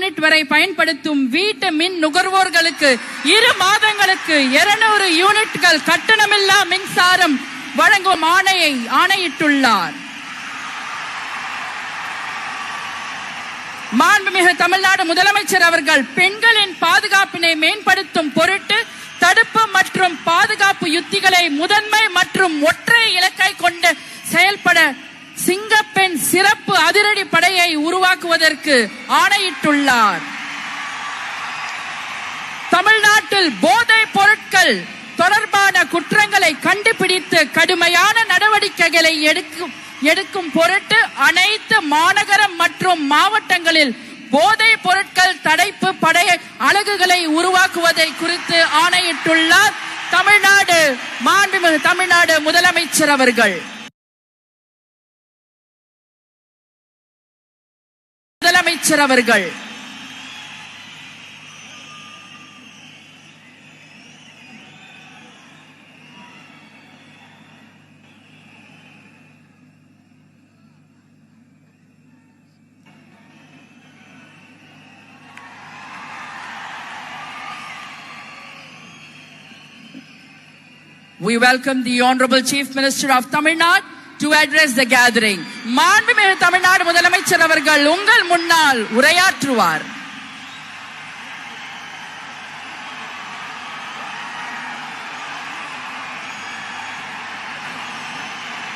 Unit வரை பயன்படுத்தும் வீட்டு மின் நுகர்வோர்களுக்கு 2 மாதங்களுக்கு 200 யூனிட்கள் கட்டணமில்லா மின்சாரம் வழங்கும் ஆணையிட்டுள்ளார். மாண்புமிகு தமிழ்நாடு முதலமைச்சர் அவர்கள் பெண்களின் பாதுகாப்பினை மேம்படுத்தும் பொருட்டு தடுப்பு மற்றும் பாதுகாப்பு யுத்திகளை முதன்மை மற்றும் ஒற்றை இலக்கை கொண்டு செயல்பட சிங்கப்பெண் சிறப்பு அதிரடி படையை உருவாக்குவதற்கு ஆணையிட்டுள்ளார். தமிழ்நாட்டில் போதைப் பொருட்கள் தொடர்பான குற்றங்களை கண்டுபிடித்து கடுமையான நடவடிக்கைகளை எடுக்கும் பொருட்டு அனைத்து மாநகரம் மற்றும் மாவட்டங்களில் போதைப் பொருட்கள் தடுப்பு படை அலகுகளை உருவாக்குவதை குறித்து ஆணையிட்டுள்ளார் மாண்புமிகு தமிழ்நாடு முதலமைச்சர் அவர்கள். We welcome the Honorable Chief Minister of Tamil Nadu to address the gathering. மாண்புமிகு தமிழ்நாடு முதலமைச்சர் அவர்கள் உங்கள் முன்னால் உரையாற்றுவார்.